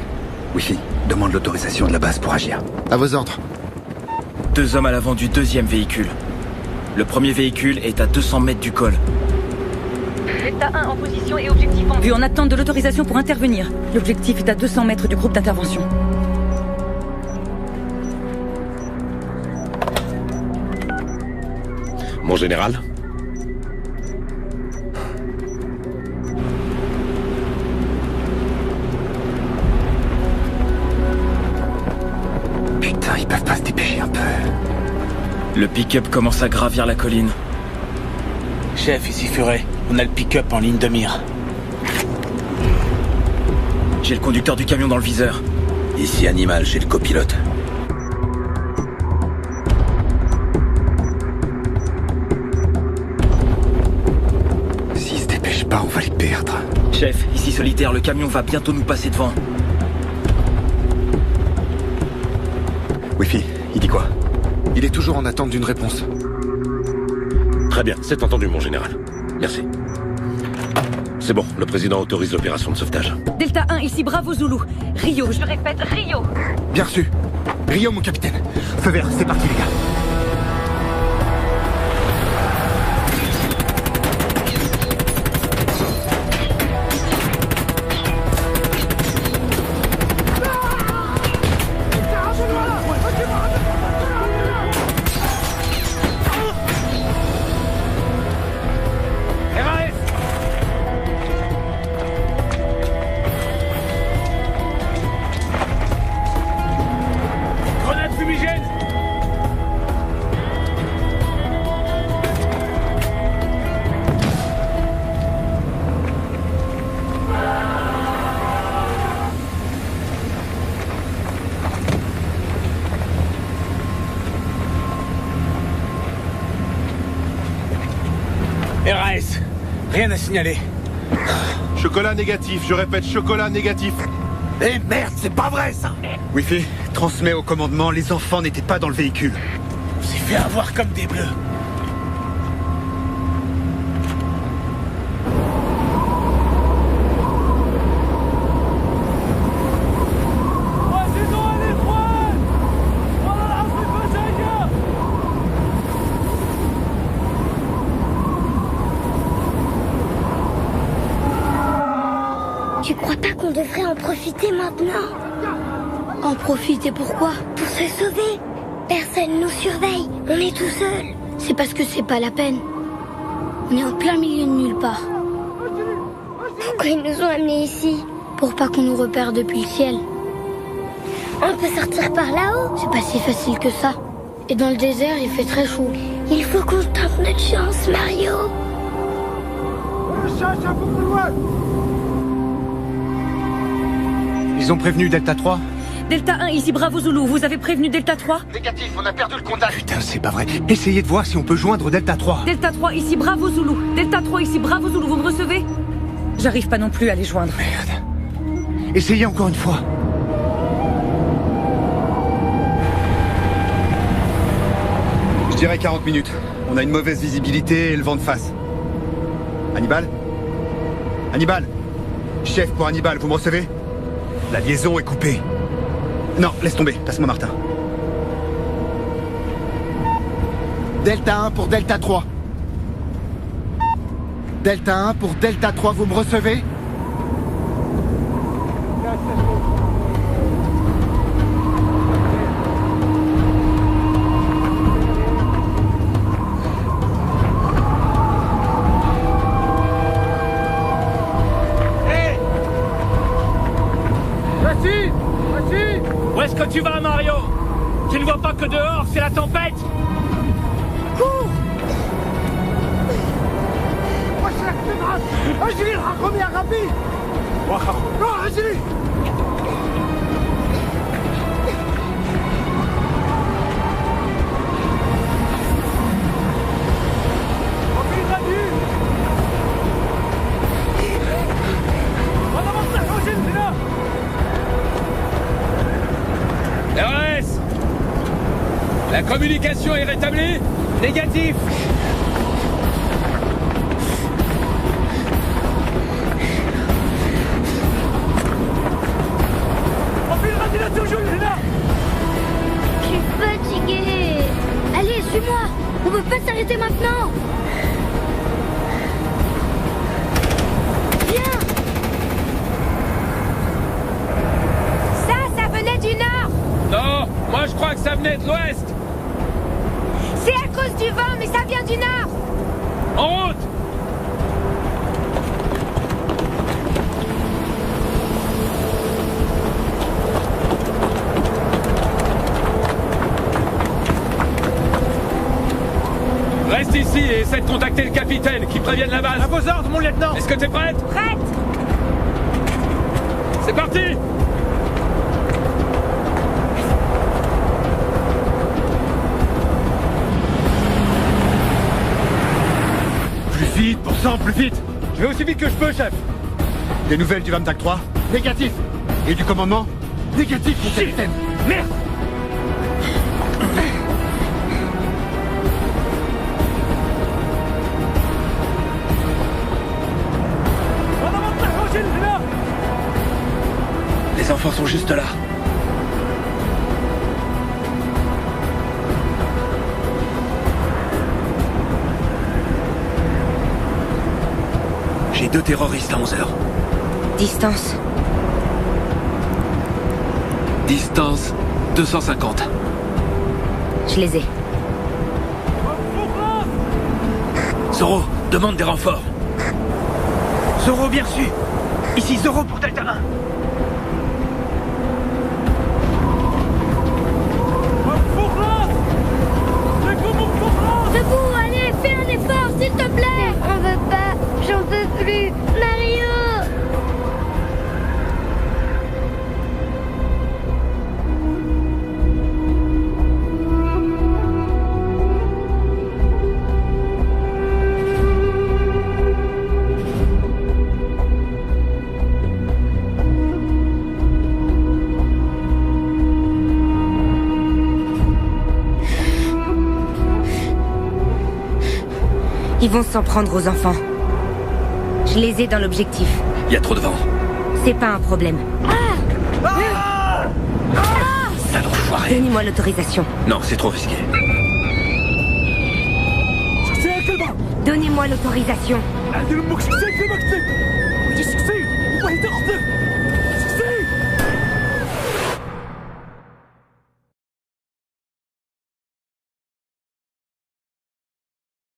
Wi-Fi, demande l'autorisation de la base pour agir. À vos ordres. 2 hommes à l'avant du 2e véhicule. Le premier véhicule est à 200 mètres du col. Delta 1 en position et objectif en vue. En attente de l'autorisation pour intervenir. L'objectif est à 200 mètres du groupe d'intervention. Mon général? Putain, ils peuvent pas se dépêcher un peu. Le pick-up commence à gravir la colline. Chef, ici Furet. On a le pick-up en ligne de mire. J'ai le conducteur du camion dans le viseur. Ici Animal, j'ai le copilote. S'ils se dépêchent pas, on va les perdre. Chef, ici Solitaire, le camion va bientôt nous passer devant. Wi-Fi, il dit quoi? Il est toujours en attente d'une réponse. Très bien, c'est entendu, mon général. Merci. C'est bon, le président autorise l'opération de sauvetage. Delta 1, ici Bravo Zulu. Rio, Je répète, Rio. Bien reçu. Rio, mon capitaine. Feu vert, c'est parti les gars. Grenade fumigène. RAS, rien à signaler. Chocolat négatif, je répète, chocolat négatif. Eh merde, c'est pas vrai ça. Wi-Fi, transmets au commandement, les enfants n'étaient pas dans le véhicule. On s'est fait avoir comme des bleus. Tu crois pas qu'on devrait en profiter maintenant? En profiter pourquoi? Pour se sauver. Personne nous surveille, on est tout seul. C'est parce que c'est pas la peine. On est en plein milieu de nulle part. Pourquoi ils nous ont amenés ici? Pour pas qu'on nous repère depuis le ciel. On peut sortir par là-haut. C'est pas si facile que ça. Et dans le désert, il fait très chaud. Il faut qu'on tente notre chance, Mario. Ils ont prévenu Delta 3? Delta 1, ici Bravo Zulu. Vous avez prévenu Delta 3? Négatif, on a perdu le contact. Putain, c'est pas vrai. Essayez de voir si on peut joindre Delta 3. Delta 3, ici Bravo Zulu. Delta 3, ici Bravo Zulu. Vous me recevez? J'arrive pas non plus à les joindre. Merde. Essayez encore une fois. Je dirais 40 minutes. On a une mauvaise visibilité et le vent de face. Hannibal? Hannibal? Chef pour Hannibal, vous me recevez? La liaison est coupée. Non, laisse tomber. Passe-moi Martin. Delta 1 pour Delta 3. Delta 1 pour Delta 3, vous me recevez? Où est-ce que tu vas, Mario? Tu ne vois pas que dehors, c'est la tempête? Cours! اجري الحقهم يا غبي. روح اجري. وفي غدير. هذا مصلح وجل هنا. RS, la communication est rétablie? Négatif. Suis-moi. On peut pas s'arrêter maintenant. Viens. Ça venait du nord. Non, moi je crois que ça venait de l'ouest. C'est à cause du vent, mais ça vient du nord. En route. Reste ici et essaie de contacter le capitaine, qui prévienne la base. À vos ordres, mon lieutenant. Est-ce que t'es prête? Prête. C'est parti. Plus vite, pour sang, plus vite. Je vais aussi vite que je peux, chef. Des nouvelles du Vamtac 3? Négatif. Et du commandement? Négatif, mon capitaine. Merde. Les enfants sont juste là. J'ai 2 terroristes à 11h. Distance. Distance 250. Je les ai. Zoro, demande des renforts. Zoro, bien reçu. Ici Zoro pour Delta 1. Debout, allez, fais un effort, s'il te plaît. On veut pas, j'en peux plus. Mario. Ils vont s'en prendre aux enfants. Je les ai dans l'objectif. Il y a trop de vent. C'est pas un problème. Sale enfoiré. Donnez-moi l'autorisation. Non, c'est trop risqué. Donnez-moi l'autorisation.